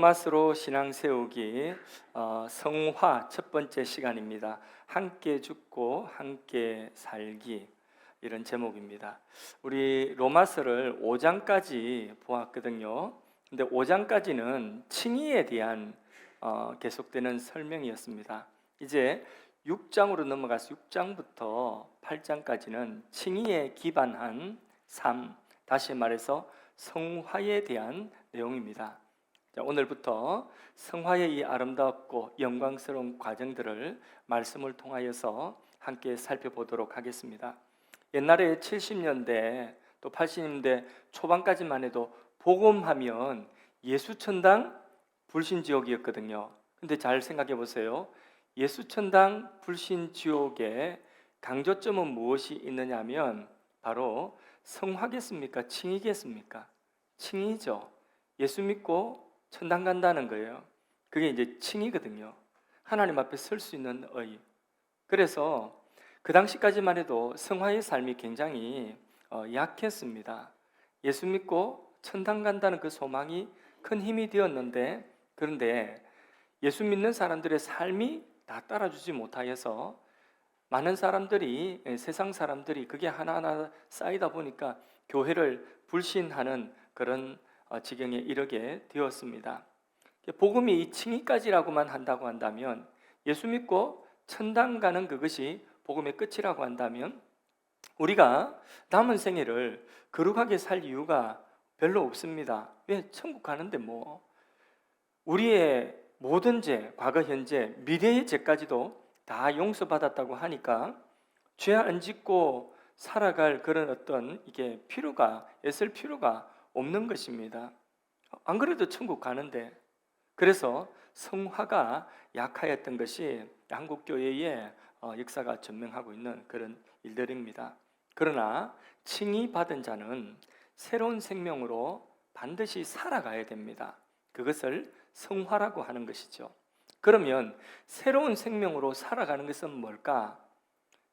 로마스로 신앙 세우기 성화 첫 번째 시간입니다. 함께 죽고 함께 살기, 이런 제목입니다. 우리 로마서를 5장까지 보았거든요. 근데 5장까지는 칭의에 대한 계속되는 설명이었습니다. 이제 6장으로 넘어가서 6장부터 8장까지는 칭의에 기반한 삶, 다시 말해서 성화에 대한 내용입니다. 자, 오늘부터 성화의 이 아름답고 영광스러운 과정들을 말씀을 통하여서 함께 살펴보도록 하겠습니다. 옛날에 70년대 또 80년대 초반까지만 해도 복음하면 예수천당 불신지옥이었거든요. 근데 잘 생각해 보세요. 예수천당 불신지옥의 강조점은 무엇이 있느냐 하면 바로 성화겠습니까? 칭의겠습니까? 칭의죠. 예수 믿고 천당 간다는 거예요. 그게 이제 칭의거든요. 하나님 앞에 설 수 있는 의. 그래서 그 당시까지만 해도 성화의 삶이 굉장히 약했습니다. 예수 믿고 천당 간다는 그 소망이 큰 힘이 되었는데, 그런데 예수 믿는 사람들의 삶이 다 따라주지 못하여서 많은 사람들이, 세상 사람들이 그게 하나하나 쌓이다 보니까 교회를 불신하는 그런 지경에 이르게 되었습니다. 복음이 이 칭의까지라고만 한다고 한다면, 예수 믿고 천당 가는 그것이 복음의 끝이라고 한다면, 우리가 남은 생애를 거룩하게 살 이유가 별로 없습니다. 왜? 천국 가는데 뭐. 우리의 모든 죄, 과거, 현재, 미래의 죄까지도 다 용서받았다고 하니까 죄 안 짓고 살아갈 그런 어떤 이게 필요가, 애쓸 필요가 없는 것입니다. 안 그래도 천국 가는데. 그래서 성화가 약하였던 것이 한국 교회의 역사가 전명하고 있는 그런 일들입니다. 그러나 칭의 받은 자는 새로운 생명으로 반드시 살아가야 됩니다. 그것을 성화라고 하는 것이죠. 그러면 새로운 생명으로 살아가는 것은 뭘까?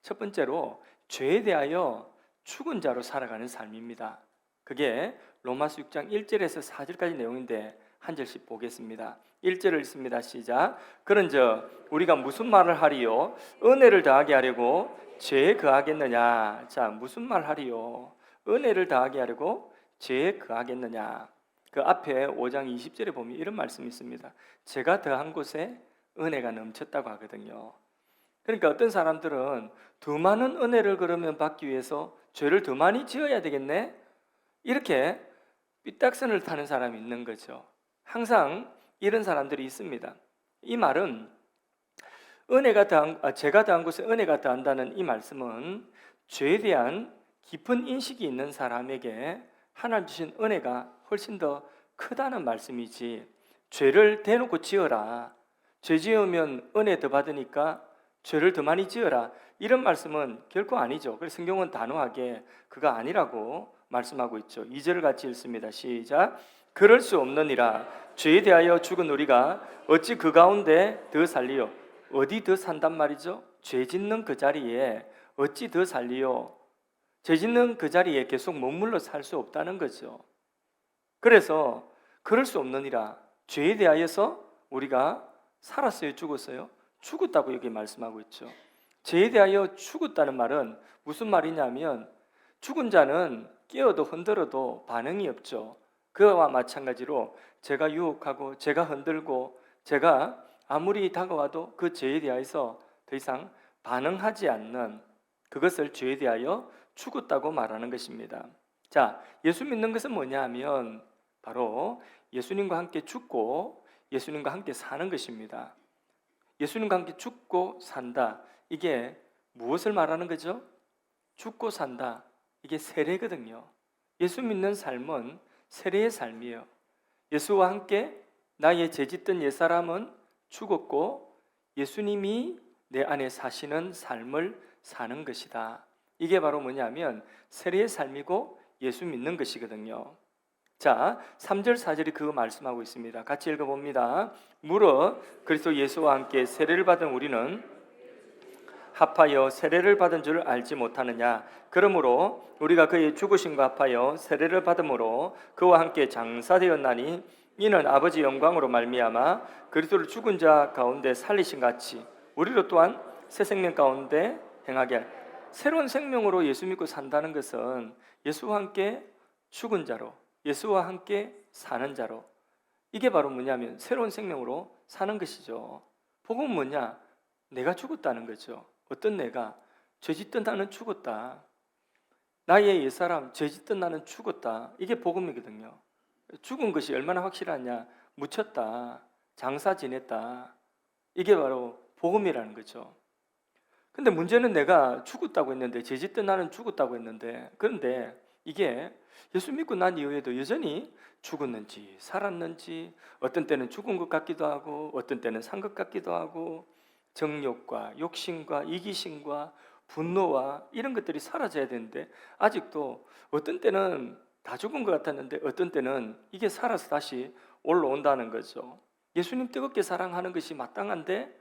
첫 번째로 죄에 대하여 죽은 자로 살아가는 삶입니다. 그게 로마서 6장 1절에서 4절까지 내용인데 한 절씩 보겠습니다. 1절을 읽습니다. 시작. 그런즉 우리가 무슨 말을 하리요? 은혜를 더하게 하려고 죄에 거하겠느냐? 자, 무슨 말 하리요? 은혜를 더하게 하려고 죄에 거하겠느냐? 그 앞에 5장 20절에 보면 이런 말씀이 있습니다. 제가 더한 곳에 은혜가 넘쳤다고 하거든요. 그러니까 어떤 사람들은 더 많은 은혜를 그러면 받기 위해서 죄를 더 많이 지어야 되겠네? 이렇게 삐딱선을 타는 사람이 있는 거죠. 항상 이런 사람들이 있습니다. 이 말은 제가 더한 곳에 은혜가 더한다는 이 말씀은 죄에 대한 깊은 인식이 있는 사람에게 하나님 주신 은혜가 훨씬 더 크다는 말씀이지, 죄를 대놓고 지어라, 죄 지으면 은혜 더 받으니까 죄를 더 많이 지어라, 이런 말씀은 결코 아니죠. 그래서 성경은 단호하게 그가 아니라고 말씀하고 있죠. 2절을 같이 읽습니다. 시작. 그럴 수 없느니라. 죄에 대하여 죽은 우리가 어찌 그 가운데 더 살리요? 어디 더 산단 말이죠? 죄 짓는 그 자리에 어찌 더 살리요? 죄 짓는 그 자리에 계속 머물러 살 수 없다는 거죠. 그래서 그럴 수 없느니라. 죄에 대하여서 우리가 살았어요? 죽었어요? 죽었다고 여기 말씀하고 있죠. 죄에 대하여 죽었다는 말은 무슨 말이냐면, 죽은 자는 깨어도 흔들어도 반응이 없죠. 그와 마찬가지로 제가 유혹하고 제가 흔들고 제가 아무리 다가와도 그 죄에 대하여서 더 이상 반응하지 않는, 그것을 죄에 대하여 죽었다고 말하는 것입니다. 자, 예수 믿는 것은 뭐냐 하면 바로 예수님과 함께 죽고 예수님과 함께 사는 것입니다. 예수님과 함께 죽고 산다, 이게 무엇을 말하는 거죠? 죽고 산다, 이게 세례거든요. 예수 믿는 삶은 세례의 삶이에요. 예수와 함께 나의 죄짓던 옛사람은 죽었고 예수님이 내 안에 사시는 삶을 사는 것이다. 이게 바로 뭐냐면 세례의 삶이고 예수 믿는 것이거든요. 자, 3절 4절이 그거 말씀하고 있습니다. 같이 읽어봅니다. 무릇 그리스도 예수와 함께 세례를 받은 우리는 합하여 세례를 받은 줄 알지 못하느냐? 그러므로 우리가 그의 죽으심과 합하여 세례를 받음으로 그와 함께 장사되었나니 이는 아버지 영광으로 말미암아 그리스도를 죽은 자 가운데 살리신 같이 우리로 또한 새 생명 가운데 행하게 할. 새로운 생명으로 예수 믿고 산다는 것은 예수와 함께 죽은 자로, 예수와 함께 사는 자로, 이게 바로 뭐냐면 새로운 생명으로 사는 것이죠. 복음은 뭐냐? 내가 죽었다는 거죠. 어떤 내가? 죄짓던 나는 죽었다. 나의 옛사람, 죄짓던 나는 죽었다. 이게 복음이거든요. 죽은 것이 얼마나 확실하냐? 묻혔다, 장사 지냈다. 이게 바로 복음이라는 거죠. 근데 문제는 내가 죽었다고 했는데, 죄짓던 나는 죽었다고 했는데, 그런데 이게 예수 믿고 난 이후에도 여전히 죽었는지 살았는지, 어떤 때는 죽은 것 같기도 하고 어떤 때는 산 것 같기도 하고, 정욕과 욕심과 이기심과 분노와 이런 것들이 사라져야 되는데 아직도 어떤 때는 다 죽은 것 같았는데 어떤 때는 이게 살아서 다시 올라온다는 거죠. 예수님 뜨겁게 사랑하는 것이 마땅한데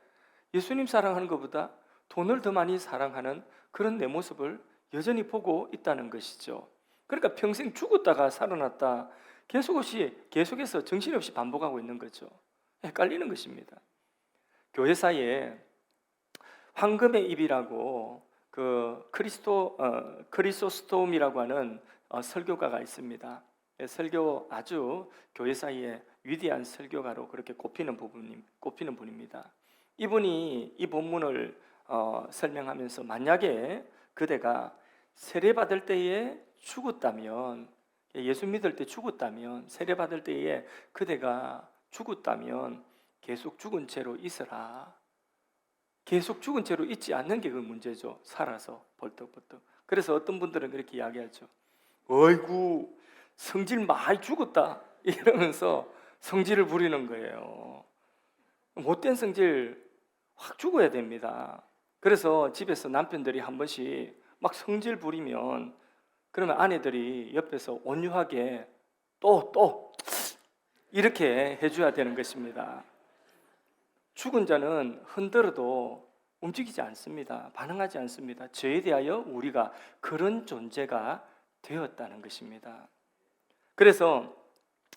예수님 사랑하는 것보다 돈을 더 많이 사랑하는 그런 내 모습을 여전히 보고 있다는 것이죠. 그러니까 평생 죽었다가 살아났다, 계속해서 정신없이 반복하고 있는 거죠. 헷갈리는 것입니다. 교회사에 황금의 입이라고 그 크리소스톰이라고 하는 설교가가 있습니다. 설교 아주 교회 사이에 위대한 설교가로 그렇게 꼽히는 분입니다. 이분이 이 본문을 설명하면서 만약에 그대가 세례받을 때에 죽었다면, 예수 믿을 때 죽었다면, 세례받을 때에 그대가 죽었다면 계속 죽은 채로 있어라. 계속 죽은 채로 있지 않는 게 그 문제죠. 살아서 벌떡벌떡. 그래서 어떤 분들은 그렇게 이야기하죠. 어이구, 성질 많이 죽었다 이러면서 성질을 부리는 거예요. 못된 성질 확 죽어야 됩니다. 그래서 집에서 남편들이 한 번씩 막 성질 부리면 그러면 아내들이 옆에서 온유하게 또 이렇게 해줘야 되는 것입니다. 죽은 자는 흔들어도 움직이지 않습니다. 반응하지 않습니다. 죄에 대하여 우리가 그런 존재가 되었다는 것입니다. 그래서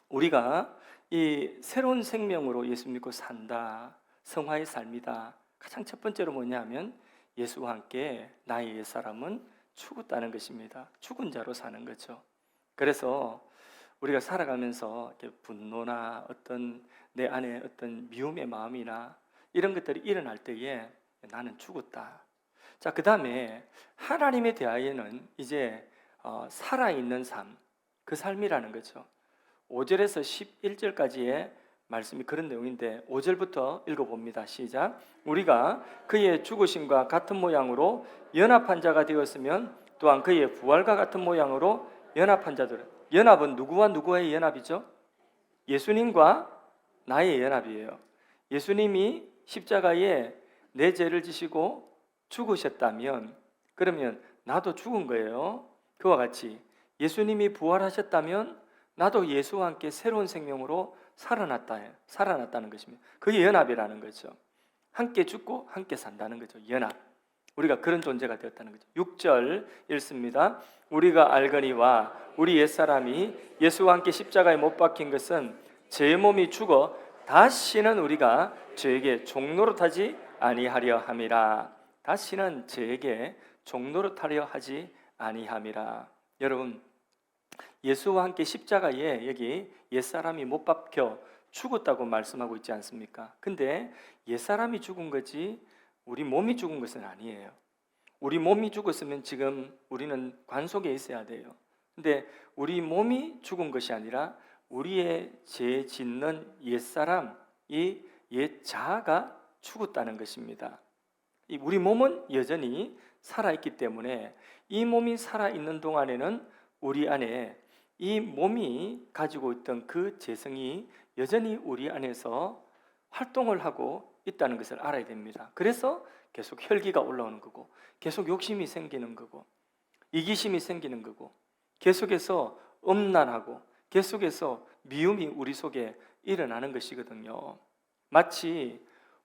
우리가 이 새로운 생명으로 예수 믿고 산다, 성화의 삶이다. 가장 첫 번째로 뭐냐면 예수와 함께 나의 옛사람은 죽었다는 것입니다. 죽은 자로 사는 거죠. 그래서 우리가 살아가면서 이렇게 분노나 어떤 내 안에 어떤 미움의 마음이나 이런 것들이 일어날 때에 나는 죽었다. 자, 그 다음에 하나님에 대하여는 이제 살아있는 삶, 그 삶이라는 거죠. 5절에서 11절까지의 말씀이 그런 내용인데 5절부터 읽어봅니다. 시작. 우리가 그의 죽으심과 같은 모양으로 연합한 자가 되었으면 또한 그의 부활과 같은 모양으로 연합한 자들. 연합은 누구와 누구의 연합이죠? 예수님과 나의 연합이에요. 예수님이 십자가에 내 죄를 지시고 죽으셨다면 그러면 나도 죽은 거예요. 그와 같이 예수님이 부활하셨다면 나도 예수와 함께 새로운 생명으로 살아났다는 것입니다. 그게 연합이라는 거죠. 함께 죽고 함께 산다는 거죠. 연합. 우리가 그런 존재가 되었다는 거죠. 6절 읽습니다. 우리가 알거니와 우리 옛사람이 예수와 함께 십자가에 못 박힌 것은 제 몸이 죽어 다시는 우리가 죄에게 종노릇하지 아니하려 함이라. 다시는 죄에게 종노릇하려 하지 아니함이라. 여러분, 예수와 함께 십자가에 여기 옛사람이 못 박혀 죽었다고 말씀하고 있지 않습니까? 근데 옛사람이 죽은 거지 우리 몸이 죽은 것은 아니에요. 우리 몸이 죽었으면 지금 우리는 관 속에 있어야 돼요. 근데 우리 몸이 죽은 것이 아니라 우리의 죄 짓는 옛사람, 이 옛자아가 죽었다는 것입니다. 우리 몸은 여전히 살아있기 때문에 이 몸이 살아있는 동안에는 우리 안에 이 몸이 가지고 있던 그 죄성이 여전히 우리 안에서 활동을 하고 있다는 것을 알아야 됩니다. 그래서 계속 혈기가 올라오는 거고 계속 욕심이 생기는 거고 이기심이 생기는 거고 계속해서 음란하고 계속해서 미움이 우리 속에 일어나는 것이거든요. 마치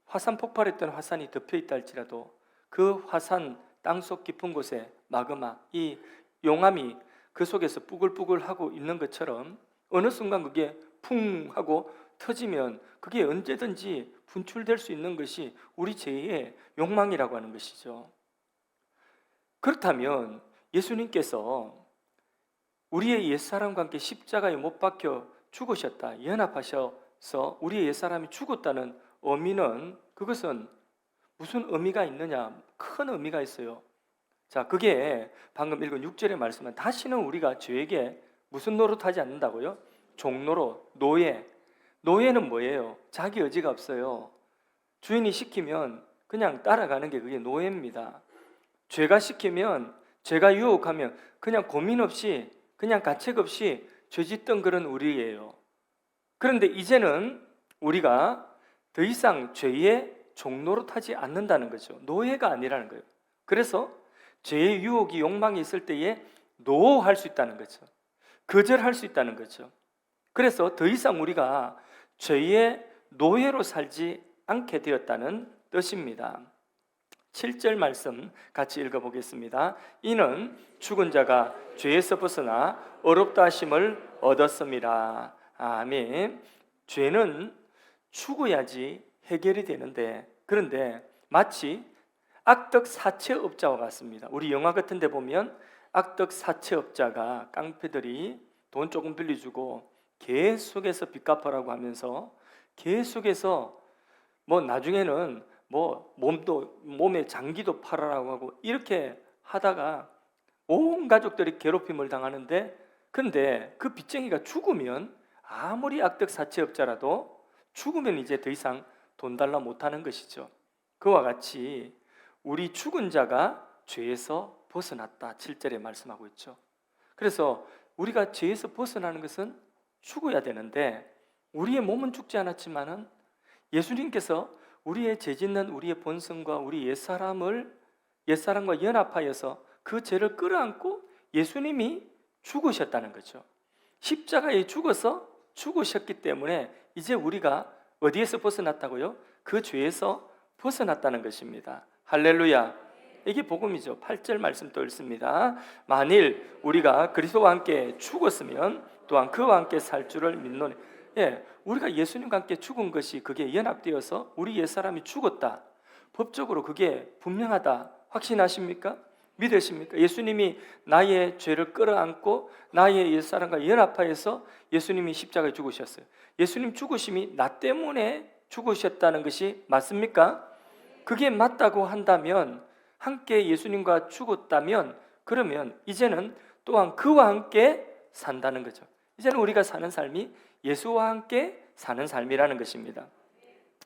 화산 폭발했던 화산이 덮여 있다 할지라도 그 화산 땅속 깊은 곳에 마그마, 이 용암이 그 속에서 뿌글뿌글 하고 있는 것처럼 어느 순간 그게 풍 하고 터지면 그게 언제든지 분출될 수 있는 것이 우리 죄의 욕망이라고 하는 것이죠. 그렇다면 예수님께서 우리의 옛사람과 함께 십자가에 못 박혀 죽으셨다, 연합하셔서 우리의 옛사람이 죽었다는 의미는, 그것은 무슨 의미가 있느냐? 큰 의미가 있어요. 자, 그게 방금 읽은 6절의 말씀은 다시는 우리가 죄에게 무슨 노릇하지 않는다고요? 종노릇, 노예. 노예는 뭐예요? 자기 의지가 없어요. 주인이 시키면 그냥 따라가는 게 그게 노예입니다. 죄가 시키면, 죄가 유혹하면 그냥 고민 없이, 그냥 가책 없이 죄짓던 그런 우리예요. 그런데 이제는 우리가 더 이상 죄의 종노릇하지 않는다는 거죠. 노예가 아니라는 거예요. 그래서 죄의 유혹이, 욕망이 있을 때에 노할 수 있다는 거죠. 거절할 수 있다는 거죠. 그래서 더 이상 우리가 죄의 노예로 살지 않게 되었다는 뜻입니다. 7절 말씀 같이 읽어보겠습니다. 이는 죽은 자가 죄에서 벗어나 의롭다 하심을 얻었음이라. 아멘. 죄는 죽어야지 해결이 되는데, 그런데 마치 악덕 사채업자와 같습니다. 우리 영화 같은 데 보면 악덕 사채업자가 깡패들이 돈 조금 빌려주고 계속해서 빚 갚으라고 하면서 계속해서 뭐 나중에는 뭐 몸에 장기도 팔아라고 하고 이렇게 하다가 온 가족들이 괴롭힘을 당하는데, 근데 그 빚쟁이가 죽으면 아무리 악덕 사채업자라도 죽으면 이제 더 이상 돈 달라 못하는 것이죠. 그와 같이 우리 죽은 자가 죄에서 벗어났다, 7절에 말씀하고 있죠. 그래서 우리가 죄에서 벗어나는 것은 죽어야 되는데, 우리의 몸은 죽지 않았지만은 예수님께서 우리의 죄짓는 우리의 본성과 우리 옛사람과 연합하여서 그 죄를 끌어안고 예수님이 죽으셨다는 거죠. 십자가에 죽어서 죽으셨기 때문에 이제 우리가 어디에서 벗어났다고요? 그 죄에서 벗어났다는 것입니다. 할렐루야. 이게 복음이죠. 8절 말씀 또 읽습니다. 만일 우리가 그리스도와 함께 죽었으면 또한 그와 함께 살 줄을 믿노니. 우리가 예수님과 함께 죽은 것이 그게 연합되어서 우리 옛사람이 죽었다, 법적으로 그게 분명하다, 확신하십니까? 믿으십니까? 예수님이 나의 죄를 끌어안고 나의 옛사람과 연합하여서 예수님이 십자가에 죽으셨어요. 예수님 죽으심이 나 때문에 죽으셨다는 것이 맞습니까? 그게 맞다고 한다면, 함께 예수님과 죽었다면, 그러면 이제는 또한 그와 함께 산다는 거죠. 이제는 우리가 사는 삶이 예수와 함께 사는 삶이라는 것입니다.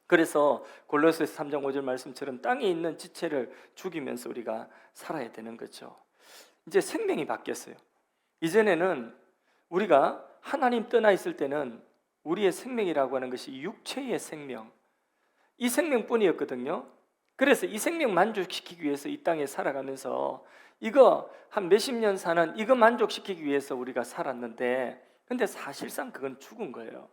그래서 골로새서 3장 5절 말씀처럼 땅에 있는 지체를 죽이면서 우리가 살아야 되는 거죠. 이제 생명이 바뀌었어요. 이전에는 우리가 하나님 떠나 있을 때는 우리의 생명이라고 하는 것이 육체의 생명, 이 생명뿐이었거든요. 그래서 이 생명 만족시키기 위해서 이 땅에 살아가면서 이거 한 몇십 년 사는 이거 만족시키기 위해서 우리가 살았는데, 근데 사실상 그건 죽은 거예요.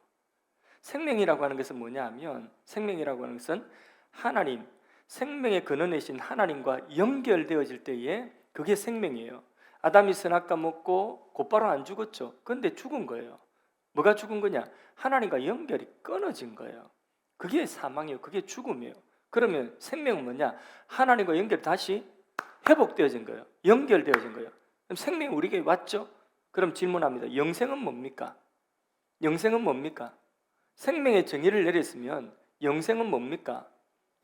생명이라고 하는 것은 뭐냐 하면, 생명이라고 하는 것은 하나님, 생명의 근원이신 하나님과 연결되어질 때에 그게 생명이에요. 아담이 선악과 먹고 곧바로 안 죽었죠. 그런데 죽은 거예요. 뭐가 죽은 거냐? 하나님과 연결이 끊어진 거예요. 그게 사망이에요. 그게 죽음이에요. 그러면 생명은 뭐냐? 하나님과 연결이 다시 회복되어진 거예요. 연결되어진 거예요. 그럼 생명이 우리에게 왔죠? 그럼 질문합니다. 영생은 뭡니까? 영생은 뭡니까? 생명의 정의를 내렸으면 영생은 뭡니까?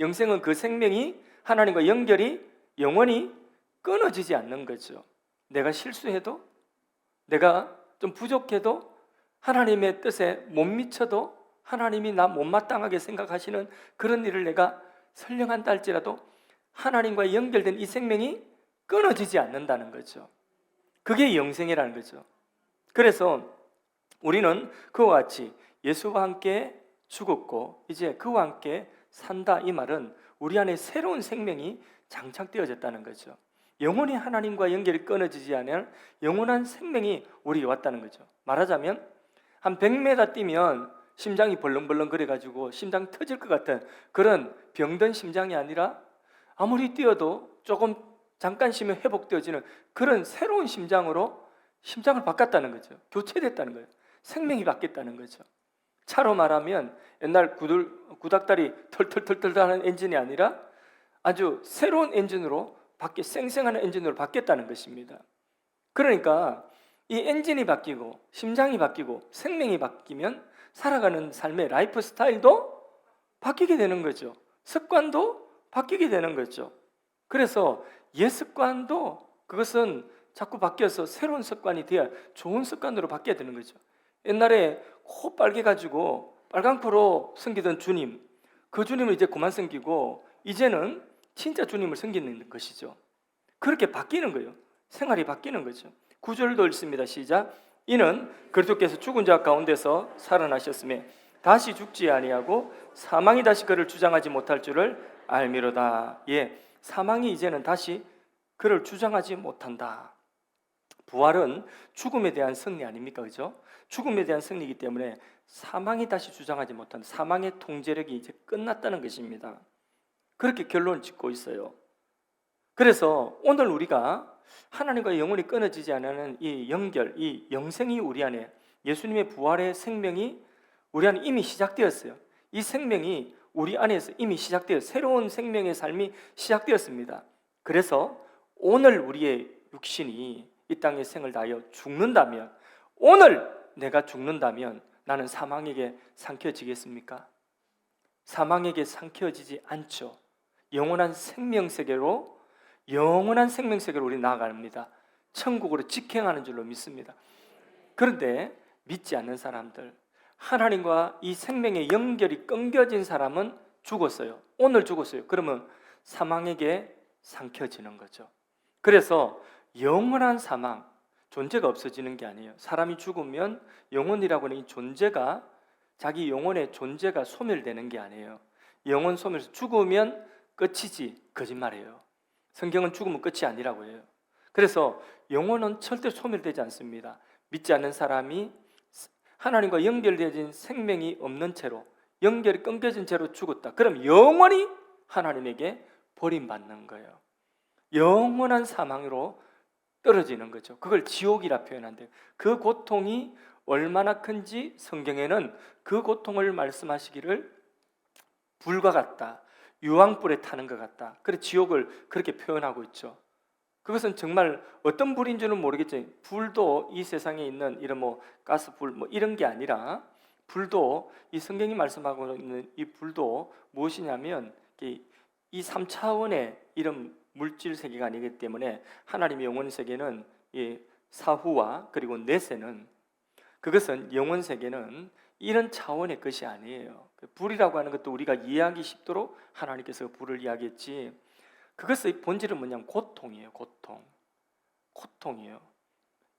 영생은 그 생명이 하나님과 연결이 영원히 끊어지지 않는 거죠. 내가 실수해도, 내가 좀 부족해도, 하나님의 뜻에 못 미쳐도, 하나님이 나 못마땅하게 생각하시는 그런 일을 내가 설령한다 할지라도 하나님과 연결된 이 생명이 끊어지지 않는다는 거죠. 그게 영생이라는 거죠. 그래서 우리는 그와 같이 예수와 함께 죽었고 이제 그와 함께 산다, 이 말은 우리 안에 새로운 생명이 장착되어졌다는 거죠. 영원히 하나님과 연결이 끊어지지 않을 영원한 생명이 우리에게 왔다는 거죠. 말하자면 한 100m 뛰면 심장이 벌렁벌렁 거려가지고 심장 터질 것 같은 그런 병든 심장이 아니라 아무리 뛰어도 조금 잠깐 쉬면 회복되어지는 그런 새로운 심장으로 심장을 바꿨다는 거죠. 교체됐다는 거예요. 생명이 바뀌었다는 거죠. 차로 말하면 옛날 구닥다리 털털털털 하는 엔진이 아니라 아주 새로운 엔진으로 쌩쌩하는 엔진으로 바뀌었다는 것입니다. 그러니까 이 엔진이 바뀌고 심장이 바뀌고 생명이 바뀌면 살아가는 삶의 라이프 스타일도 바뀌게 되는 거죠. 습관도 바뀌게 되는 거죠. 그래서 옛 습관도 그것은 자꾸 바뀌어서 새로운 습관이 돼야 좋은 습관으로 바뀌어야 되는 거죠. 옛날에 코 빨개가지고 빨간 코로 섬기던 주님, 그 주님을 이제 그만 섬기고 이제는 진짜 주님을 섬기는 것이죠. 그렇게 바뀌는 거예요. 생활이 바뀌는 거죠. 9절도 읽습니다. 시작. 이는 그리스도께서 죽은 자 가운데서 살아나셨음에 다시 죽지 아니하고 사망이 다시 그를 주장하지 못할 줄을 알미로다. 예, 사망이 이제는 다시 그를 주장하지 못한다. 부활은 죽음에 대한 승리 아닙니까? 그죠? 죽음에 대한 승리이기 때문에 사망이 다시 주장하지 못한다. 사망의 통제력이 이제 끝났다는 것입니다. 그렇게 결론을 짓고 있어요. 그래서 오늘 우리가 하나님과 영원히 끊어지지 않는 이 연결, 이 영생이 우리 안에, 예수님의 부활의 생명이 우리 안에 이미 시작되었어요. 이 생명이 우리 안에서 이미 시작되어 새로운 생명의 삶이 시작되었습니다. 그래서 오늘 우리의 육신이 이 땅의 생을 다하여 죽는다면, 오늘 내가 죽는다면 나는 사망에게 삼켜지겠습니까? 사망에게 삼켜지지 않죠. 영원한 생명 세계로 우리 나아갑니다. 천국으로 직행하는 줄로 믿습니다. 그런데 믿지 않는 사람들, 하나님과 이 생명의 연결이 끊겨진 사람은 죽었어요. 오늘 죽었어요. 그러면 사망에게 삼켜지는 거죠. 그래서 영원한 사망, 존재가 없어지는 게 아니에요. 사람이 죽으면 영혼이라고 하는 이 존재가, 자기 영혼의 존재가 소멸되는 게 아니에요. 영혼 소멸해서 죽으면 끝이지, 거짓말이에요. 성경은 죽으면 끝이 아니라고 해요. 그래서 영혼은 절대 소멸되지 않습니다. 믿지 않는 사람이 하나님과 연결되어진 생명이 없는 채로, 연결이 끊겨진 채로 죽었다. 그럼 영원히 하나님에게 버림받는 거예요. 영원한 사망으로 떨어지는 거죠. 그걸 지옥이라 표현한대요. 그 고통이 얼마나 큰지 성경에는 그 고통을 말씀하시기를 불과 같다, 유황불에 타는 것 같다. 그래 지옥을 그렇게 표현하고 있죠. 그것은 정말 어떤 불인 줄은 모르겠지만 불도 이 세상에 있는 이런 가스불 이런 게 아니라, 불도 이 성경이 말씀하고 있는 이 불도 무엇이냐면 이 3차원의 이런 물질 세계가 아니기 때문에 하나님의 영혼 세계는 이 사후와 그리고 내세는, 그것은 영혼 세계는 이런 차원의 것이 아니에요. 불이라고 하는 것도 우리가 이해하기 쉽도록 하나님께서 불을 이야기했지, 그것의 본질은 뭐냐면 고통이에요. 고통이에요.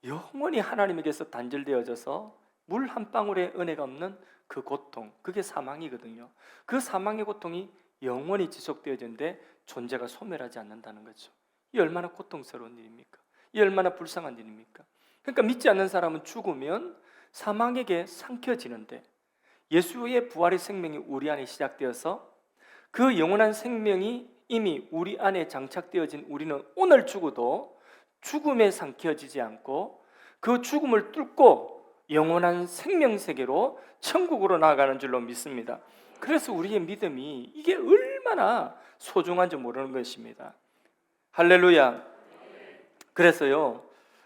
영원히 하나님에게서 단절되어져서 물 한 방울의 은혜가 없는 그 고통, 그게 사망이거든요. 그 사망의 고통이 영원히 지속되어지는데 존재가 소멸하지 않는다는 거죠. 이 얼마나 고통스러운 일입니까? 이 얼마나 불쌍한 일입니까? 그러니까 믿지 않는 사람은 죽으면 사망에게 삼켜지는데, 예수의 부활의 생명이 우리 안에 시작되어서 그 영원한 생명이 이미 우리 안에 장착되어진 우리는 오늘 죽어도 죽음에 삼켜지지 않고 그 죽음을 뚫고 영원한 생명 세계로 천국으로 나아가는 줄로 믿습니다. 그래서 우리의 믿음이 이게 얼마나 소중한지 모르는 것입니다. 할렐루야. 그래서요,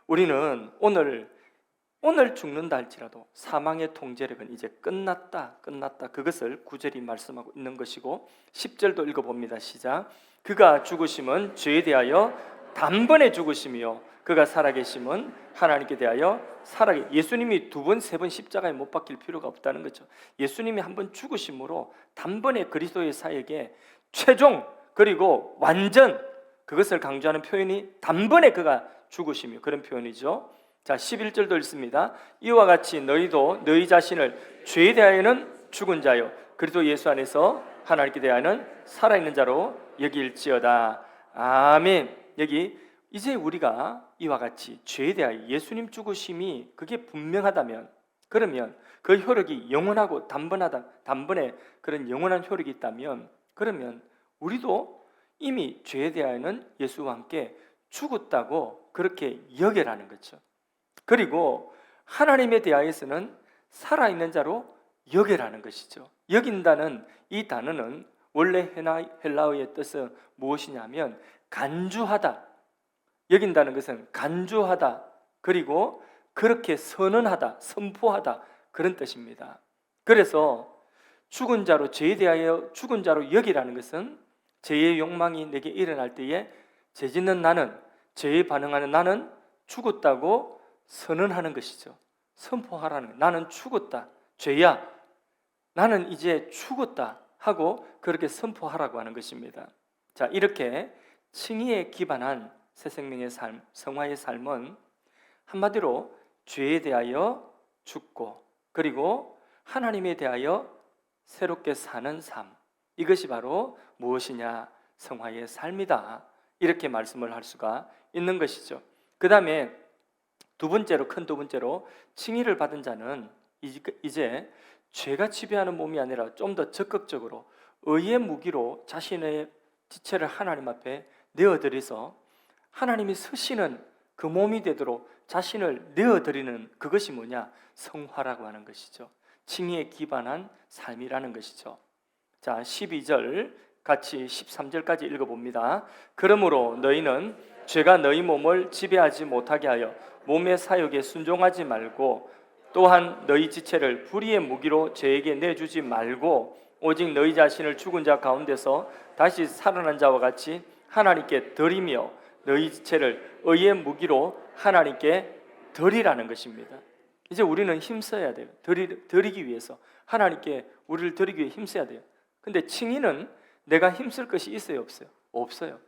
우리는 오늘 죽는다 할지라도 사망의 통제력은 이제 끝났다. 그것을 9절이 말씀하고 있는 것이고, 10절도 읽어봅니다. 시작. 그가 죽으심은 죄에 대하여 단번에 죽으심이요 그가 살아계심은 하나님께 대하여 예수님이 2번, 3번 십자가에 못 박힐 필요가 없다는 거죠. 예수님이 한번 죽으심으로 단번에 그리스도의 사역에 최종 그리고 완전, 그것을 강조하는 표현이 단번에 그가 죽으심이요, 그런 표현이죠. 자, 11절도 읽습니다. 이와 같이 너희도 너희 자신을 죄에 대하여는 죽은 자요 그리스도 예수 안에서 하나님께 대하여는 살아있는 자로 여길지어다. 아멘. 여기 이제 우리가 이와 같이 죄에 대하여 예수님 죽으심이 그게 분명하다면, 그러면 그 효력이 영원하고 단번에 그런 영원한 효력이 있다면, 그러면 우리도 이미 죄에 대하여는 예수와 함께 죽었다고 그렇게 여겨라는 거죠. 그리고 하나님에 대하여서는 살아있는 자로 여겨라는 것이죠. 여긴다는 이 단어는 원래 헬라어의 뜻은 무엇이냐면 간주하다. 여긴다는 것은 간주하다, 그리고 그렇게 선언하다, 선포하다, 그런 뜻입니다. 그래서 죽은 자로, 죄에 대하여 죽은 자로 여기라는 것은 죄의 욕망이 내게 일어날 때에 죄 짓는 나는, 죄에 반응하는 나는 죽었다고 선언하는 것이죠. 선포하라는 거예요. 나는 죽었다, 죄야, 나는 이제 죽었다 하고 그렇게 선포하라고 하는 것입니다. 자, 이렇게 칭의에 기반한 새 생명의 삶, 성화의 삶은 한마디로 죄에 대하여 죽고, 그리고 하나님에 대하여 새롭게 사는 삶, 이것이 바로 무엇이냐? 성화의 삶이다, 이렇게 말씀을 할 수가 있는 것이죠. 그 다음에 큰 두 번째로 칭의를 받은 자는 이제 죄가 지배하는 몸이 아니라 좀 더 적극적으로 의의 무기로 자신의 지체를 하나님 앞에 내어드려서 하나님이 쓰시는 그 몸이 되도록 자신을 내어드리는, 그것이 뭐냐? 성화라고 하는 것이죠. 칭의에 기반한 삶이라는 것이죠. 자, 12절 같이 13절까지 읽어봅니다. 그러므로 너희는 죄가 너희 몸을 지배하지 못하게 하여 몸의 사욕에 순종하지 말고, 또한 너희 지체를 불의의 무기로 죄에게 내주지 말고, 오직 너희 자신을 죽은 자 가운데서 다시 살아난 자와 같이 하나님께 드리며 너희 지체를 의의 무기로 하나님께 드리라는 것입니다. 이제 우리는 힘써야 돼요. 드리기 위해서, 하나님께 우리를 드리기 위해 힘써야 돼요. 근데 칭의는 내가 힘쓸 것이 있어요, 없어요? 없어요.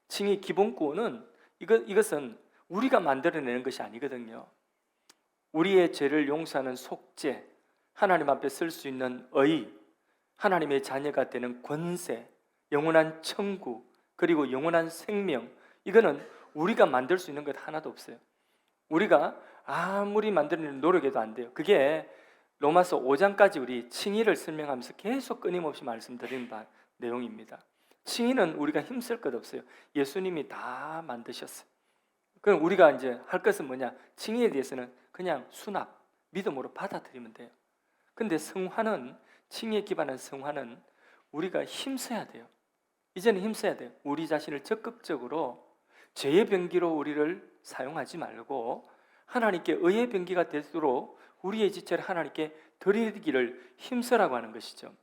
칭의 기본구는 이것은 우리가 만들어내는 것이 아니거든요. 우리의 죄를 용서하는 속죄, 하나님 앞에 쓸 수 있는 의, 하나님의 자녀가 되는 권세, 영원한 천국, 그리고 영원한 생명, 이거는 우리가 만들 수 있는 것 하나도 없어요. 우리가 아무리 만들어내는 노력해도 안 돼요. 그게 로마서 5장까지 우리 칭의를 설명하면서 계속 끊임없이 말씀드린 내용입니다. 칭의는 우리가 힘쓸 것 없어요. 예수님이 다 만드셨어요. 그럼 우리가 이제 할 것은 뭐냐? 칭의에 대해서는 그냥 수납, 믿음으로 받아들이면 돼요. 근데 성화는, 칭의에 기반한 성화는 우리가 힘써야 돼요. 이제는 힘써야 돼요. 우리 자신을 적극적으로 죄의 병기로 우리를 사용하지 말고 하나님께 의의 병기가 되도록 우리의 지체를 하나님께 드리기를 힘써라고 하는 것이죠.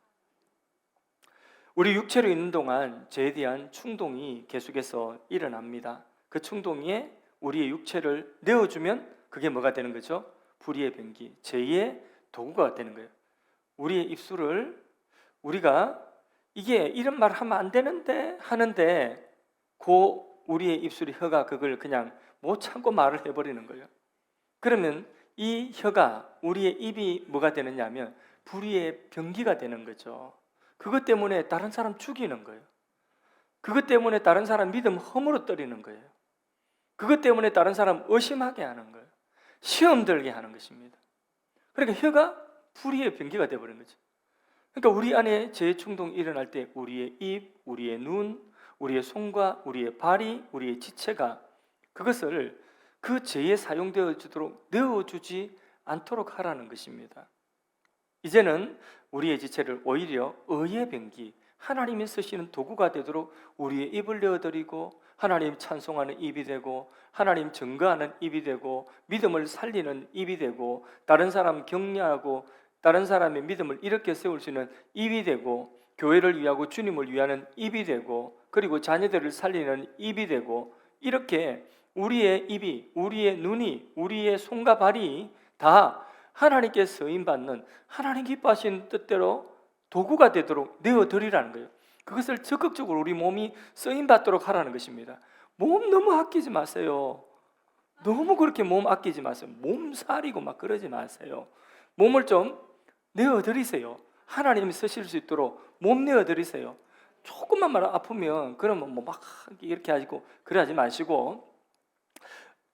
우리 육체로 있는 동안 죄에 대한 충동이 계속해서 일어납니다. 그 충동에 우리의 육체를 내어주면 그게 뭐가 되는 거죠? 불의의 병기, 죄의 도구가 되는 거예요. 우리의 입술을 우리가 이게 이런 말 하면 안 되는데 하는데 우리의 입술이, 혀가 그걸 그냥 못 참고 말을 해버리는 거예요. 그러면 이 혀가, 우리의 입이 뭐가 되느냐 하면 불의의 병기가 되는 거죠. 그것 때문에 다른 사람 죽이는 거예요. 그것 때문에 다른 사람 믿음 허물어뜨리는 거예요. 그것 때문에 다른 사람 의심하게 하는 거예요. 시험 들게 하는 것입니다. 그러니까 혀가 불의의 병기가 되어버린 거죠. 그러니까 우리 안에 죄의 충동이 일어날 때 우리의 입, 우리의 눈, 우리의 손과 우리의 발이, 우리의 지체가 그것을 그 죄에 사용되어지도록 내어주지 않도록 하라는 것입니다. 이제는 우리의 지체를 오히려 의의 병기, 하나님이 쓰시는 도구가 되도록 우리의 입을 내어드리고, 하나님 찬송하는 입이 되고, 하나님 증거하는 입이 되고, 믿음을 살리는 입이 되고, 다른 사람 격려하고 다른 사람의 믿음을 이렇게 세울 수 있는 입이 되고, 교회를 위하고 주님을 위하는 입이 되고, 그리고 자녀들을 살리는 입이 되고, 이렇게 우리의 입이, 우리의 눈이, 우리의 손과 발이 다 하나님께 쓰임받는, 하나님 기뻐하시는 뜻대로 도구가 되도록 내어드리라는 거예요. 그것을 적극적으로 우리 몸이 쓰임받도록 하라는 것입니다. 몸 너무 아끼지 마세요. 너무 그렇게 몸 아끼지 마세요. 몸살이고 막 그러지 마세요. 몸을 좀 내어드리세요. 하나님이 쓰실 수 있도록 몸 내어드리세요. 조금만 아프면 그러면 뭐 막 이렇게 하시고 그러지 마시고,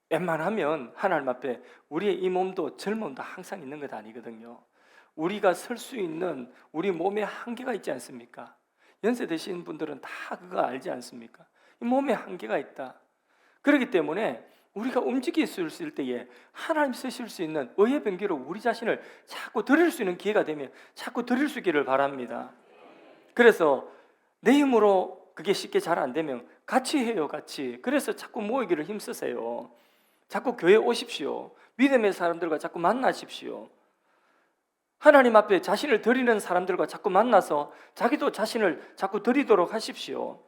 웬만하면 하나님 앞에 우리의 이 몸도 젊음도 항상 있는 것 아니거든요. 우리가 설 수 있는 우리 몸에 한계가 있지 않습니까? 연세 드신 분들은 다 그거 알지 않습니까? 이 몸에 한계가 있다. 그렇기 때문에 우리가 움직일 수 있을 때에 하나님 쓰실 수 있는 의의 병기로 우리 자신을 자꾸 드릴 수 있는 기회가 되면 자꾸 드릴 수 있기를 바랍니다. 그래서 내 힘으로 그게 쉽게 잘 안 되면 같이 해요, 같이. 그래서 자꾸 모이기를 힘쓰세요. 자꾸 교회 오십시오. 믿음의 사람들과 자꾸 만나십시오. 하나님 앞에 자신을 드리는 사람들과 자꾸 만나서 자기도 자신을 자꾸 드리도록 하십시오.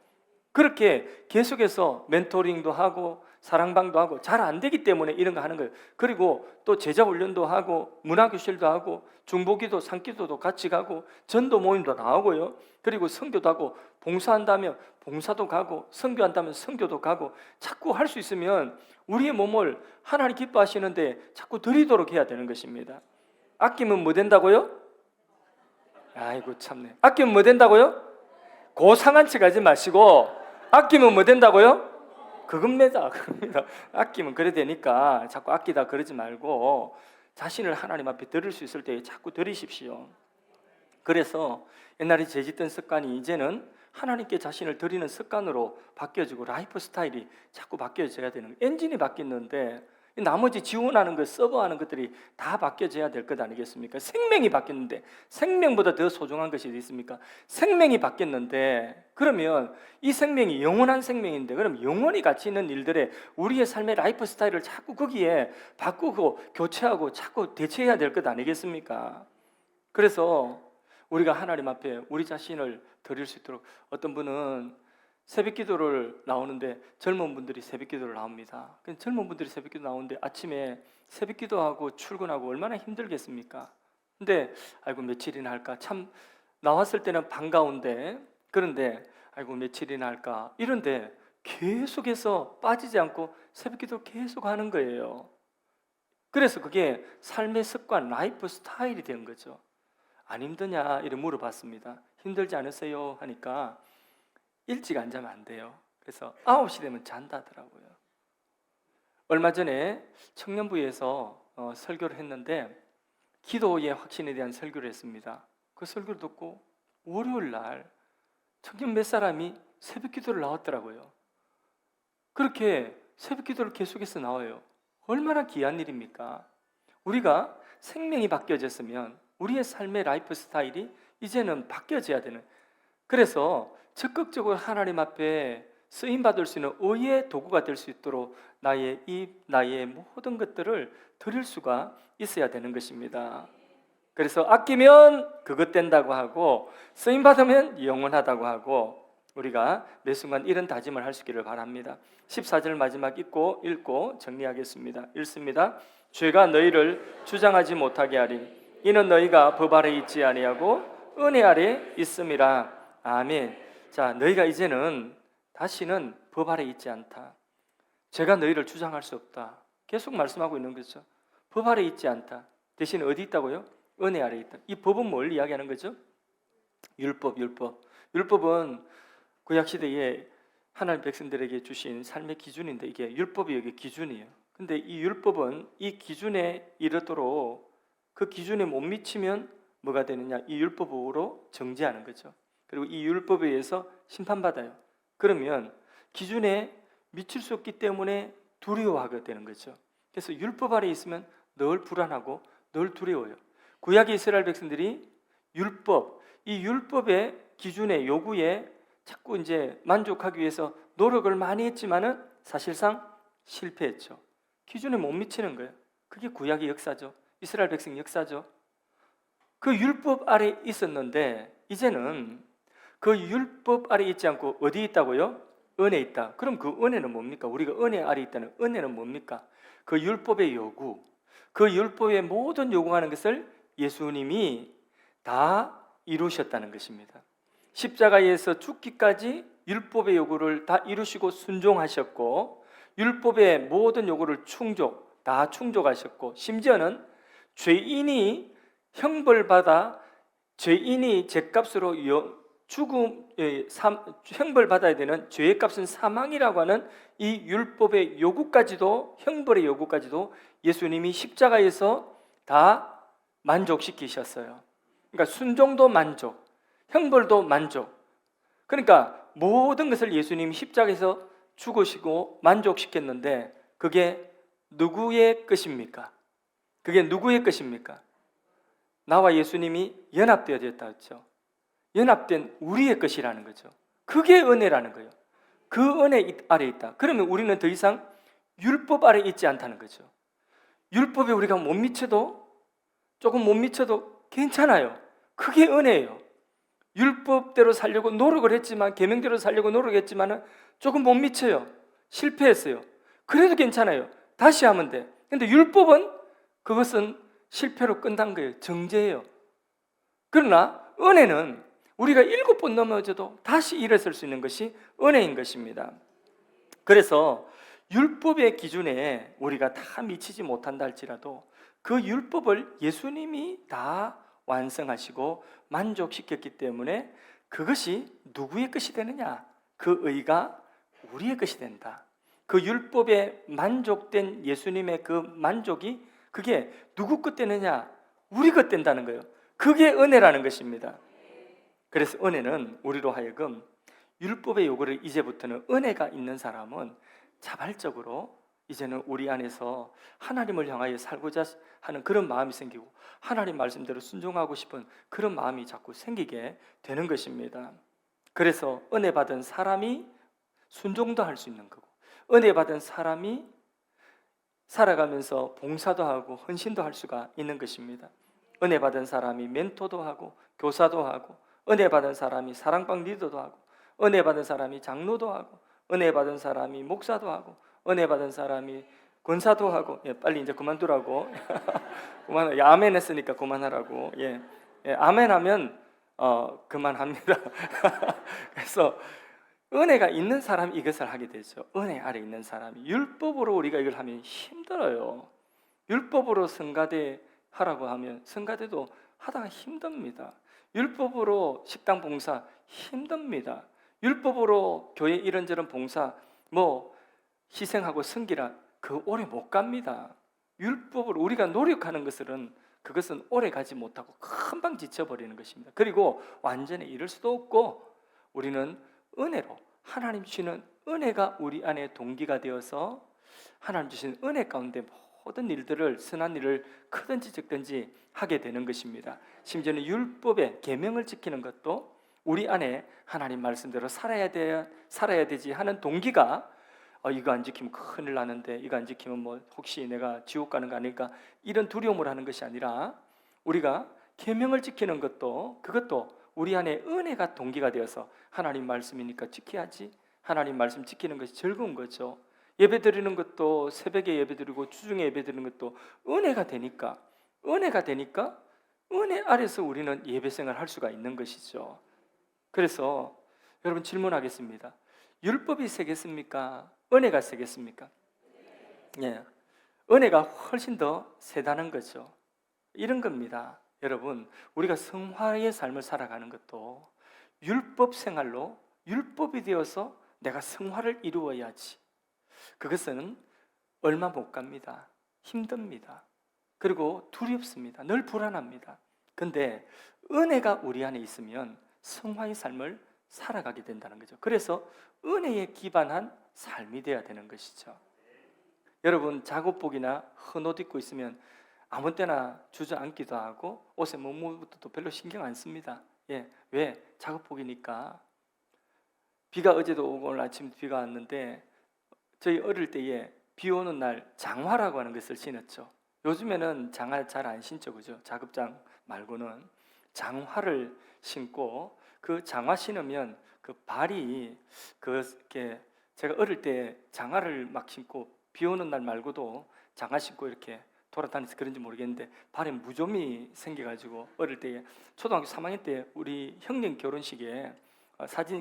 그렇게 계속해서 멘토링도 하고 사랑방도 하고 잘 안 되기 때문에 이런 거 하는 거예요. 그리고 또 제자 훈련도 하고 문화교실도 하고 중보기도 산기도도 같이 가고 전도 모임도 나오고요. 그리고 선교도 하고 봉사한다면 봉사도 가고 선교한다면 선교도 가고 자꾸 할 수 있으면 우리의 몸을 하나님 기뻐하시는데 자꾸 드리도록 해야 되는 것입니다. 아끼면 뭐 된다고요? 아이고 참네. 아끼면 뭐 된다고요? 고상한 척 하지 마시고 아끼면 뭐 된다고요? 그겁니다. 아끼면 그래 되니까 자꾸 아끼다 그러지 말고 자신을 하나님 앞에 드릴 수 있을 때 자꾸 드리십시오. 그래서 옛날에 재짓던 습관이 이제는 하나님께 자신을 드리는 습관으로 바뀌어지고 라이프 스타일이 자꾸 바뀌어져야 되는 거예요. 엔진이 바뀌었는데 나머지 지원하는 것, 서버하는 것들이 다 바뀌어져야 될 것 아니겠습니까? 생명이 바뀌었는데 생명보다 더 소중한 것이 있습니까? 생명이 바뀌었는데 그러면 이 생명이 영원한 생명인데 그럼 영원히 가치 있는 일들에 우리의 삶의 라이프 스타일을 자꾸 거기에 바꾸고 교체하고 자꾸 대체해야 될 것 아니겠습니까? 그래서 우리가 하나님 앞에 우리 자신을 드릴 수 있도록 어떤 분은 새벽 기도를 나오는데 젊은 분들이 새벽 기도를 나옵니다. 젊은 분들이 새벽 기도 나오는데 아침에 새벽 기도하고 출근하고 얼마나 힘들겠습니까? 근데 아이고 며칠이나 할까? 참 나왔을 때는 반가운데 그런데 아이고 며칠이나 할까? 이런데 계속해서 빠지지 않고 새벽 기도를 계속 하는 거예요. 그래서 그게 삶의 습관, 라이프 스타일이 된 거죠. 안 힘드냐? 이렇게 물어봤습니다. 힘들지 않으세요? 하니까 일찍 안 자면 안 돼요. 그래서 9시 되면 잔다 하더라고요. 얼마 전에 청년부에서 설교를 했는데 기도의 확신에 대한 설교를 했습니다. 그 설교를 듣고 월요일 날 청년 몇 사람이 새벽 기도를 나왔더라고요. 그렇게 새벽 기도를 계속해서 나와요. 얼마나 귀한 일입니까? 우리가 생명이 바뀌어졌으면 우리의 삶의 라이프 스타일이 이제는 바뀌어져야 되는. 그래서 적극적으로 하나님 앞에 쓰임받을 수 있는 의의 도구가 될 수 있도록 나의 입, 나의 모든 것들을 드릴 수가 있어야 되는 것입니다. 그래서 아끼면 그것 된다고 하고 쓰임받으면 영원하다고 하고 우리가 매 순간 이런 다짐을 할 수 있기를 바랍니다. 14절 마지막 읽고 정리하겠습니다. 읽습니다. 죄가 너희를 주장하지 못하게 하리. 이는 너희가 법 아래 있지 아니하고 은혜 아래 있음이라. 아멘. 자, 너희가 이제는 다시는 법 아래 있지 않다. 제가 너희를 주장할 수 없다. 계속 말씀하고 있는 거죠. 법 아래 있지 않다. 대신 어디 있다고요? 은혜 아래 있다. 이 법은 뭘 이야기하는 거죠? 율법. 율법은 구약시대에 하나님 백성들에게 주신 삶의 기준인데 이게 율법이 여기 기준이에요. 근데 이 율법은 이 기준에 이르도록 그 기준에 못 미치면 뭐가 되느냐? 이 율법으로 정죄하는 거죠. 그리고 이 율법에 의해서 심판받아요. 그러면 기준에 미칠 수 없기 때문에 두려워하게 되는 거죠. 그래서 율법 아래 있으면 늘 불안하고 늘 두려워요. 구약의 이스라엘 백성들이 이 율법의 기준의 요구에 자꾸 이제 만족하기 위해서 노력을 많이 했지만은 사실상 실패했죠. 기준에 못 미치는 거예요. 그게 구약의 역사죠. 이스라엘 백성 역사죠. 그 율법 아래 있었는데 이제는 그 율법 아래 있지 않고 어디 있다고요? 은혜 있다. 그럼 그 은혜는 뭡니까? 우리가 은혜 아래 있다는 은혜는 뭡니까? 그 율법의 요구, 그 율법의 모든 요구하는 것을 예수님이 다 이루셨다는 것입니다. 십자가에서 죽기까지 율법의 요구를 다 이루시고 순종하셨고 율법의 모든 요구를 다 충족하셨고 심지어는 죄인이 형벌받아 죄인이 죄값으로 형벌받아야 되는 죄의 값은 사망이라고 하는 이 율법의 요구까지도 형벌의 요구까지도 예수님이 십자가에서 다 만족시키셨어요. 그러니까 순종도 만족, 형벌도 만족. 그러니까 모든 것을 예수님이 십자가에서 죽으시고 만족시켰는데 그게 누구의 것입니까? 그게 누구의 것입니까? 나와 예수님이 연합되어졌다 했죠. 연합된 우리의 것이라는 거죠. 그게 은혜라는 거예요. 그 은혜 아래 있다. 그러면 우리는 더 이상 율법 아래 있지 않다는 거죠. 율법에 우리가 못 미쳐도, 조금 못 미쳐도 괜찮아요. 그게 은혜예요. 율법대로 살려고 노력을 했지만, 계명대로 살려고 노력했지만 조금 못 미쳐요. 실패했어요. 그래도 괜찮아요. 다시 하면 돼. 근데 율법은, 그것은 실패로 끝난 거예요. 정죄예요. 그러나 은혜는 우리가 7번 넘어져도 다시 일어설 수 있는 것이 은혜인 것입니다. 그래서 율법의 기준에 우리가 다 미치지 못한다 할지라도 그 율법을 예수님이 다 완성하시고 만족시켰기 때문에 그것이 누구의 것이 되느냐? 그 의가 우리의 것이 된다. 그 율법에 만족된 예수님의 그 만족이 그게 누구 것 되느냐? 우리 것 된다는 거예요. 그게 은혜라는 것입니다. 그래서 은혜는 우리로 하여금 율법의 요구를 이제부터는 은혜가 있는 사람은 자발적으로 이제는 우리 안에서 하나님을 향하여 살고자 하는 그런 마음이 생기고 하나님 말씀대로 순종하고 싶은 그런 마음이 자꾸 생기게 되는 것입니다. 그래서 은혜 받은 사람이 순종도 할 수 있는 거고, 은혜 받은 사람이 살아가면서 봉사도 하고 헌신도 할 수가 있는 것입니다. 은혜 받은 사람이 멘토도 하고 교사도 하고, 은혜 받은 사람이 사랑방 리더도 하고, 은혜 받은 사람이 장로도 하고, 은혜 받은 사람이 목사도 하고, 은혜 받은 사람이 권사도 하고. 빨리 이제 그만두라고. 그만. 아멘 했으니까 그만하라고. 아멘하면 그만합니다. 그래서 은혜가 있는 사람이 이것을 하게 되죠. 은혜 아래 있는 사람이. 율법으로 우리가 이걸 하면 힘들어요. 율법으로 성가대 하라고 하면 성가대도 하다가 힘듭니다. 율법으로 식당 봉사 힘듭니다. 율법으로 교회 이런저런 봉사 희생하고 섬기라, 그 오래 못 갑니다. 율법으로 우리가 노력하는 그것은 오래 가지 못하고 금방 지쳐버리는 것입니다. 그리고 완전히 이룰 수도 없고, 우리는 은혜로, 하나님 주시는 은혜가 우리 안에 동기가 되어서 하나님 주신 은혜 가운데 모든 일들을, 선한 일을 크든지 적든지 하게 되는 것입니다. 심지어는 율법의 계명을 지키는 것도 우리 안에 하나님 말씀대로 살아야 되지 하는 동기가, 이거 안 지키면 큰일 나는데, 이거 안 지키면 혹시 내가 지옥 가는 거 아닐까, 이런 두려움을 하는 것이 아니라 우리가 계명을 지키는 그것도 우리 안에 은혜가 동기가 되어서 하나님 말씀이니까 지켜야지, 하나님 말씀 지키는 것이 즐거운 거죠. 예배 드리는 것도, 새벽에 예배 드리고 주중에 예배 드리는 것도 은혜가 되니까 은혜 아래서 우리는 예배 생활을 할 수가 있는 것이죠. 그래서 여러분 질문하겠습니다. 율법이 세겠습니까? 은혜가 세겠습니까? 은혜가 훨씬 더 세다는 거죠. 이런 겁니다. 여러분, 우리가 성화의 삶을 살아가는 것도 율법 생활로, 율법이 되어서 내가 성화를 이루어야지, 그것은 얼마 못 갑니다. 힘듭니다. 그리고 두렵습니다. 늘 불안합니다. 근데 은혜가 우리 안에 있으면 성화의 삶을 살아가게 된다는 거죠. 그래서 은혜에 기반한 삶이 되어야 되는 것이죠. 여러분, 작업복이나 헌옷 입고 있으면 아무 때나 주저앉기도 하고 옷에 못 묻어도 것도 별로 신경 안 씁니다. 왜? 작업복이니까. 비가 어제도 오고 오늘 아침 비가 왔는데, 저희 어릴 때에 비 오는 날 장화라고 하는 것을 신었죠. 요즘에는 장화 잘 안 신죠, 그죠? 작업장 말고는 장화를 신고, 그 장화 신으면 그 발이 그렇게, 제가 어릴 때 장화를 막 신고 비 오는 날 말고도 장화 신고 이렇게 돌아다니서 그런지 모르겠는데 발에 무좀이 생겨가지고, 어릴 때 초등학교 3학년 때 우리 형님 결혼식에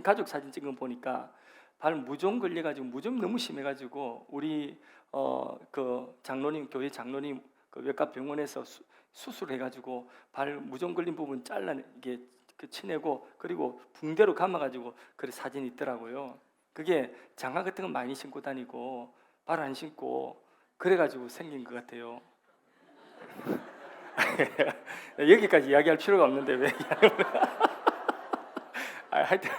가족 사진 찍은 거 보니까 발 무좀 걸려가지고, 무좀 너무 심해가지고 우리 그 장로님, 교회 장로님 그 외과 병원에서 수술해가지고 발 무좀 걸린 부분 잘라 이게 치내고, 그리고 붕대로 감아가지고 그래 사진이 있더라고요. 그게 장화 같은 거 많이 신고 다니고 발 안 신고 그래가지고 생긴 것 같아요. 여기까지 이야기할 필요가 없는데 왜 하여튼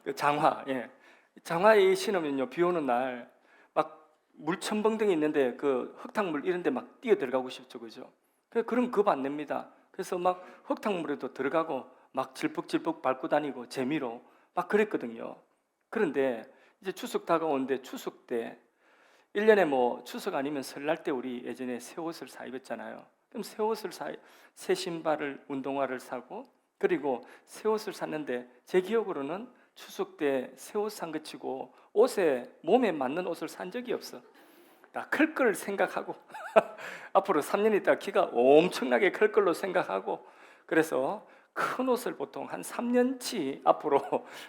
그 장화에 신으면요, 비 오는 날 막 물첨벙덩이 있는데 그 흙탕물 이런 데 막 뛰어 들어가고 싶죠, 그죠? 그럼 겁 안 냅니다. 그래서 막 흙탕물에도 들어가고 막 질퍽질퍽 밟고 다니고 재미로 막 그랬거든요. 그런데 이제 추석 다가오는데 추석 때 1년에 뭐 추석 아니면 설날 때 우리 예전에 새 옷을 사 입었잖아요. 그럼 새 옷을 새 신발을 운동화를 사고 그리고 새 옷을 샀는데 제 기억으로는 추석 때 새 옷 산 거 치고 옷에 몸에 맞는 옷을 산 적이 없어. 나 클 걸 생각하고 앞으로 3년 있다 키가 엄청나게 클 걸로 생각하고 그래서 큰 옷을 보통 한 3년치 앞으로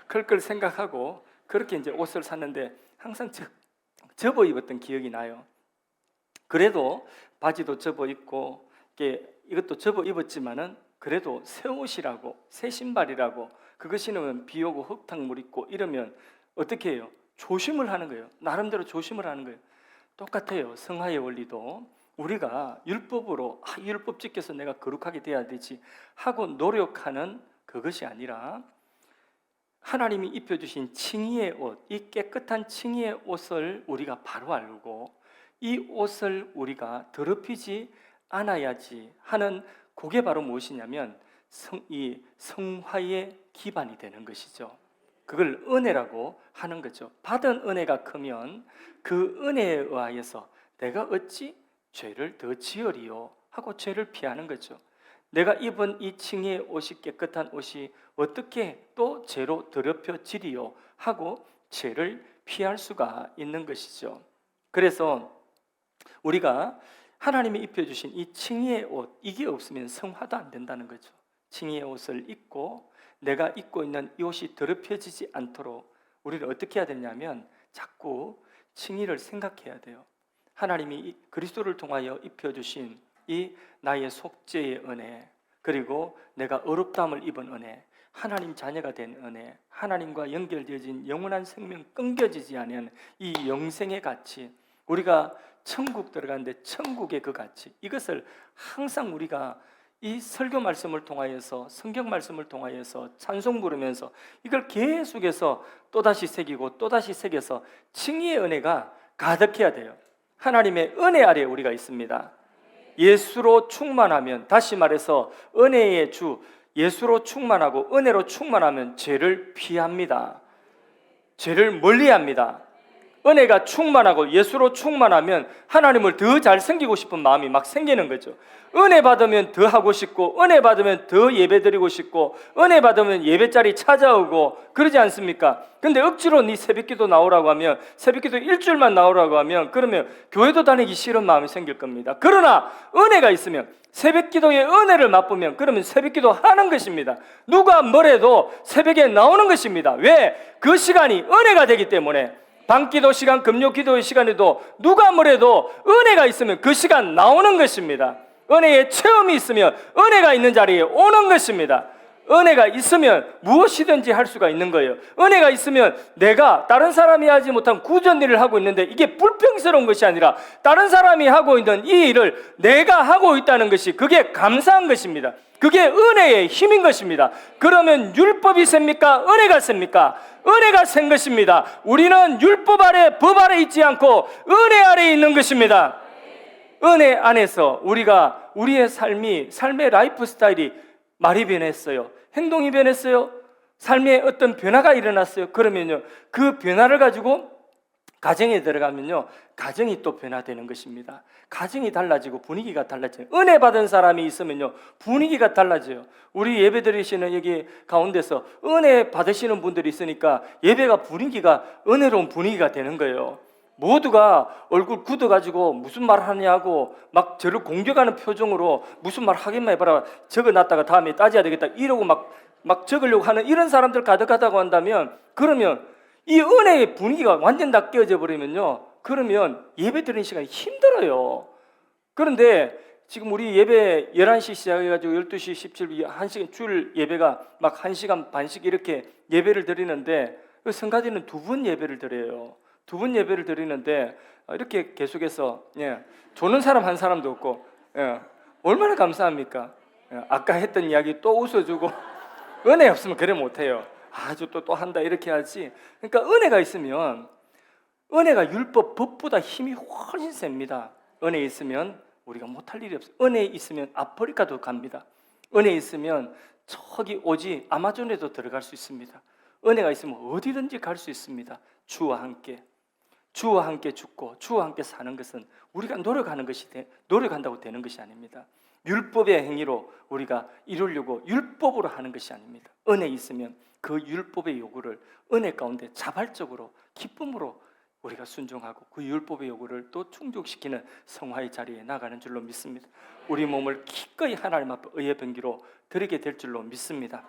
클 걸 생각하고 그렇게 이제 옷을 샀는데 항상 접어 입었던 기억이 나요. 그래도 바지도 접어 입고 이것도 접어 입었지만은 그래도 새 옷이라고 새 신발이라고 그거 신으면 비 오고 흙탕물 있고 이러면 어떻게 해요? 조심을 하는 거예요. 나름대로 조심을 하는 거예요. 똑같아요. 성화의 원리도 우리가 율법으로 율법 지켜서 내가 거룩하게 돼야 되지 하고 노력하는 그것이 아니라 하나님이 입혀주신 칭의의 옷, 이 깨끗한 칭의의 옷을 우리가 바로 알고 이 옷을 우리가 더럽히지 않아야지 하는 그게 바로 무엇이냐면 이 성화의 기반이 되는 것이죠. 그걸 은혜라고 하는 거죠. 받은 은혜가 크면 그 은혜에 의하여서 내가 어찌 죄를 더 지으리요 하고 죄를 피하는 거죠. 내가 입은 이 칭의의 옷이 깨끗한 옷이 어떻게 또 죄로 더럽혀지리요 하고 죄를 피할 수가 있는 것이죠. 그래서 우리가 하나님이 입혀주신 이 칭의의 옷 이게 없으면 성화도 안 된다는 거죠. 칭의의 옷을 입고 내가 입고 있는 이 옷이 더럽혀지지 않도록 우리는 어떻게 해야 되냐면 자꾸 칭의를 생각해야 돼요. 하나님이 그리스도를 통하여 입혀주신 이 나의 속죄의 은혜 그리고 내가 의롭다함을 입은 은혜 하나님 자녀가 된 은혜 하나님과 연결되어진 영원한 생명 끊겨지지 않은 이 영생의 가치 우리가 천국 들어가는데 천국의 그 가치 이것을 항상 우리가 이 설교 말씀을 통하여서 성경 말씀을 통하여서 찬송 부르면서 이걸 계속해서 또다시 새기고 또다시 새겨서 칭의의 은혜가 가득해야 돼요. 하나님의 은혜 아래 우리가 있습니다. 예수로 충만하면 다시 말해서 은혜의 주 예수로 충만하고 은혜로 충만하면 죄를 피합니다. 죄를 멀리합니다. 은혜가 충만하고 예수로 충만하면 하나님을 더 잘 섬기고 싶은 마음이 막 생기는 거죠. 은혜 받으면 더 하고 싶고 은혜 받으면 더 예배 드리고 싶고 은혜 받으면 예배자리 찾아오고 그러지 않습니까? 근데 억지로 네 새벽기도 나오라고 하면 새벽기도 일주일만 나오라고 하면 그러면 교회도 다니기 싫은 마음이 생길 겁니다. 그러나 은혜가 있으면 새벽기도의 은혜를 맛보면 그러면 새벽기도 하는 것입니다. 누가 뭐래도 새벽에 나오는 것입니다. 왜? 그 시간이 은혜가 되기 때문에 밤기도 시간, 금요기도의 시간에도 누가 뭐래도 은혜가 있으면 그 시간 나오는 것입니다. 은혜의 체험이 있으면 은혜가 있는 자리에 오는 것입니다. 은혜가 있으면 무엇이든지 할 수가 있는 거예요. 은혜가 있으면 내가 다른 사람이 하지 못한 구전 일을 하고 있는데 이게 불평스러운 것이 아니라 다른 사람이 하고 있는 이 일을 내가 하고 있다는 것이 그게 감사한 것입니다. 그게 은혜의 힘인 것입니다. 그러면 율법이 셉니까? 은혜가 셉니까? 은혜가 센 것입니다. 우리는 율법 아래 법 아래 있지 않고 은혜 아래 있는 것입니다. 은혜 안에서 우리가 우리의 삶의 라이프 스타일이 말이 변했어요. 행동이 변했어요. 삶에 어떤 변화가 일어났어요. 그러면요, 그 변화를 가지고 가정에 들어가면요, 가정이 또 변화되는 것입니다. 가정이 달라지고 분위기가 달라져요. 은혜 받은 사람이 있으면요, 분위기가 달라져요. 우리 예배 드리시는 여기 가운데서 은혜 받으시는 분들이 있으니까 예배가 분위기가 은혜로운 분위기가 되는 거예요. 모두가 얼굴 굳어가지고 무슨 말 하냐고 막 저를 공격하는 표정으로 무슨 말 하겠만 해봐라 적어놨다가 다음에 따져야 되겠다 이러고 막 적으려고 하는 이런 사람들 가득하다고 한다면 그러면 이 은혜의 분위기가 완전 다 깨어져 버리면요 그러면 예배 드리는 시간이 힘들어요. 그런데 지금 우리 예배 11시 시작해가지고 12시 17분 1시간 줄 예배가 막 1시간 반씩 이렇게 예배를 드리는데 성가대는 2분 예배를 드려요. 2분 예배를 드리는데 이렇게 계속해서 조는 사람 한 사람도 없고 얼마나 감사합니까? 아까 했던 이야기 또 웃어주고 은혜 없으면 그래 못해요. 아주 또 한다 이렇게 하지. 그러니까 은혜가 있으면 은혜가 율법, 법보다 힘이 훨씬 셉니다. 은혜 있으면 우리가 못할 일이 없어요. 은혜 있으면 아프리카도 갑니다. 은혜 있으면 저기 오지 아마존에도 들어갈 수 있습니다. 은혜가 있으면 어디든지 갈 수 있습니다. 주와 함께 죽고 주와 함께 사는 것은 우리가 노력한다고 되는 것이 아닙니다. 율법의 행위로 우리가 이루려고 율법으로 하는 것이 아닙니다. 은혜 있으면 그 율법의 요구를 은혜 가운데 자발적으로 기쁨으로 우리가 순종하고 그 율법의 요구를 또 충족시키는 성화의 자리에 나가는 줄로 믿습니다. 우리 몸을 기꺼이 하나님 앞에 의의 병기로 드리게 될 줄로 믿습니다.